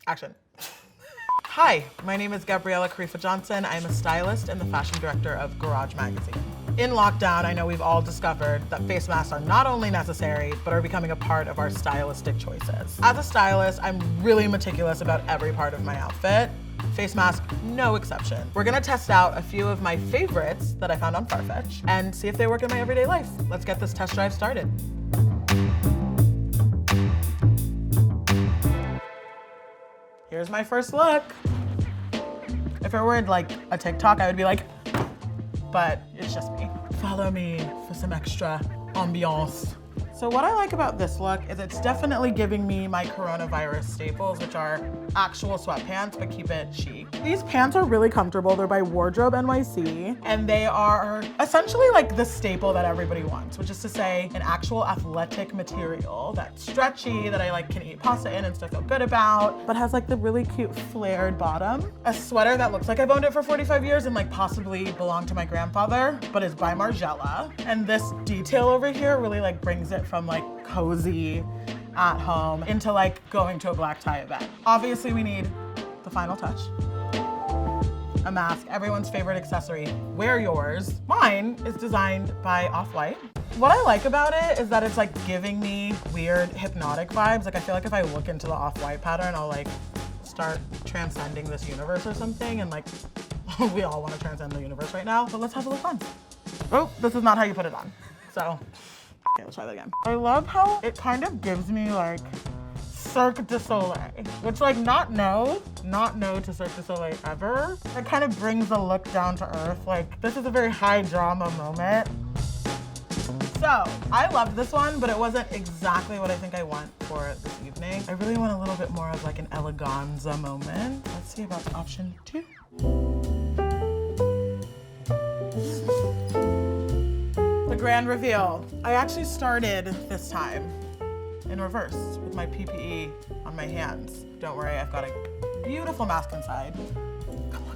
Action. Hi, my name is Gabriella Karefa-Johnson. I'm a stylist and the fashion director of Garage Magazine. In lockdown, I know we've all discovered that face masks are not only necessary, but are becoming a part of our stylistic choices. As a stylist, I'm really meticulous about every part of my outfit. Face mask, no exception. We're gonna test out a few of my favorites that I found on Farfetch and see if they work in my everyday life. Let's get this test drive started. Here's my first look. If it were like a TikTok, I would be like, but it's just me. Follow me for some extra ambiance. So what I like about this look is it's definitely giving me my coronavirus staples, which are actual sweatpants, but keep it chic. These pants are really comfortable. They're by Wardrobe NYC, and they are essentially like the staple that everybody wants, which is to say an actual athletic material that's stretchy, that I like can eat pasta in and still feel good about, but has like the really cute flared bottom. A sweater that looks like I've owned it for 45 years and like possibly belonged to my grandfather, but is by Margiela. And this detail over here really like brings it from like cozy at home into like going to a black tie event. Obviously we need the final touch. A mask, everyone's favorite accessory. Wear yours. Mine is designed by Off-White. What I like about it is that it's like giving me weird hypnotic vibes. Like I feel like if I look into the Off-White pattern, I'll like start transcending this universe or something, and like we all want to transcend the universe right now. So let's have a little fun. Oh, this is not how you put it on. So, okay, let's try that again. I love how it kind of gives me like Cirque du Soleil, which like not no to Cirque du Soleil ever. It kind of brings the look down to earth. Like this is a very high drama moment. So I loved this one, but it wasn't exactly what I think I want for it this evening. I really want a little bit more of like an eleganza moment. Let's see about option 2. The grand reveal. I actually started this time in reverse with my PPE on my hands. Don't worry, I've got a beautiful mask inside. Come look.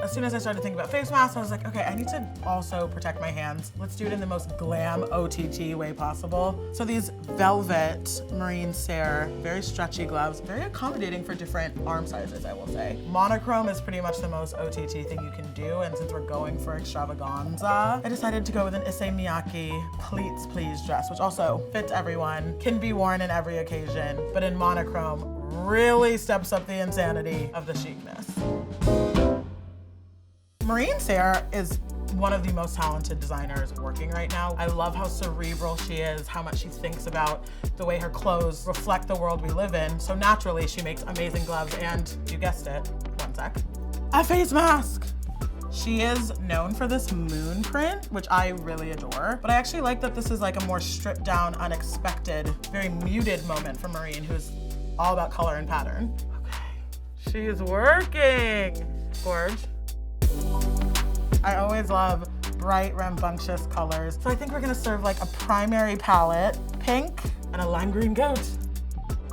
As soon as I started thinking about face masks, I was like, okay, I need to also protect my hands. Let's do it in the most glam OTT way possible. So these velvet Marine Serre, very stretchy gloves, very accommodating for different arm sizes, I will say. Monochrome is pretty much the most OTT thing you can do, and since we're going for extravaganza, I decided to go with an Issey Miyake pleats please dress, which also fits everyone, can be worn in every occasion, but in monochrome really steps up the insanity of the chicness. Marine Serre is one of the most talented designers working right now. I love how cerebral she is, how much she thinks about the way her clothes reflect the world we live in. So naturally, she makes amazing gloves and, you guessed it, one sec, a face mask. She is known for this moon print, which I really adore. But I actually like that this is like a more stripped down, unexpected, very muted moment for Marine, who's all about color and pattern. Okay, she is working. Gorge. I always love bright, rambunctious colors. So I think we're gonna serve like a primary palette, pink, and a lime green goat.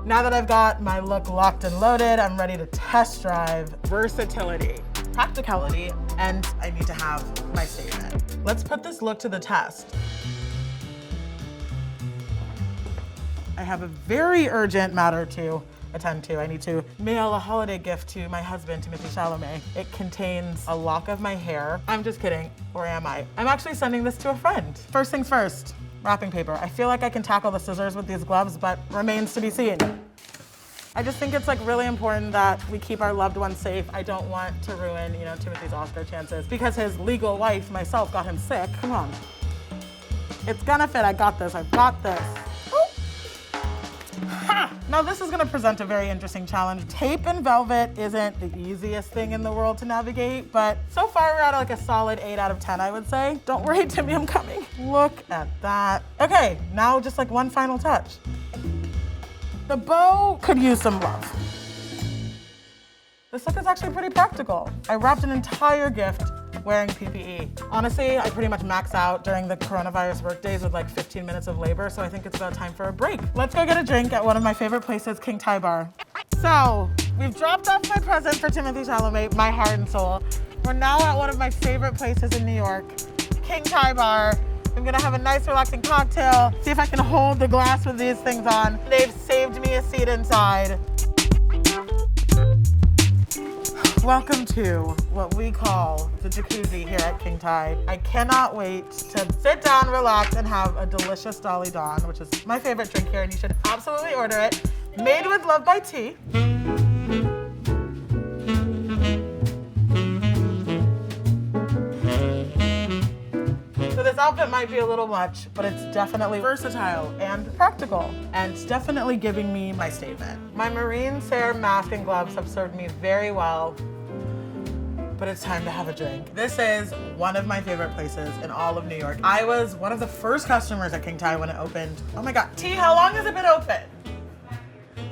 Now that I've got my look locked and loaded, I'm ready to test drive versatility, practicality, and I need to have my statement. Let's put this look to the test. I have a very urgent matter to attend to. I need to mail a holiday gift to my husband, Timothée Chalamet. It contains a lock of my hair. I'm just kidding, or am I? I'm actually sending this to a friend. First things first, wrapping paper. I feel like I can tackle the scissors with these gloves, but remains to be seen. I just think it's like really important that we keep our loved ones safe. I don't want to ruin, Timothy's Oscar chances because his legal wife, myself, got him sick. Come on. It's gonna fit, I got this, I've got this. Now this is gonna present a very interesting challenge. Tape and velvet isn't the easiest thing in the world to navigate, but so far we're at like a solid 8 out of 10, I would say. Don't worry, Timmy, I'm coming. Look at that. Okay, now just like one final touch. The bow could use some love. This look is actually pretty practical. I wrapped an entire gift wearing PPE. Honestly, I pretty much max out during the coronavirus work days with like 15 minutes of labor, so I think it's about time for a break. Let's go get a drink at one of my favorite places, King Tai bar. So, we've dropped off my present for Timothée Chalamet, my heart and soul. We're now at one of my favorite places in New York, King Tai bar. I'm gonna have a nice relaxing cocktail, see if I can hold the glass with these things on. They've saved me a seat inside. Welcome to what we call the jacuzzi here at King Tai. I cannot wait to sit down, relax, and have a delicious Dolly Dawn, which is my favorite drink here, and you should absolutely order it. Made with love by tea. So this outfit might be a little much, but it's definitely versatile and practical, and it's definitely giving me my statement. My Marine Serre mask and gloves have served me very well, but it's time to have a drink. This is one of my favorite places in all of New York. I was one of the first customers at King Tai when it opened. Oh my God, T, how long has it been open?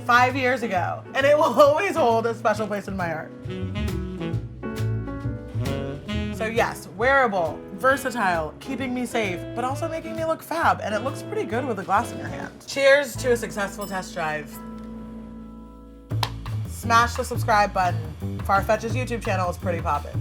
5 years ago, and it will always hold a special place in my heart. So yes, wearable, versatile, keeping me safe, but also making me look fab, and it looks pretty good with a glass in your hand. Cheers to a successful test drive. Smash the subscribe button. Farfetch's YouTube channel is pretty poppin'.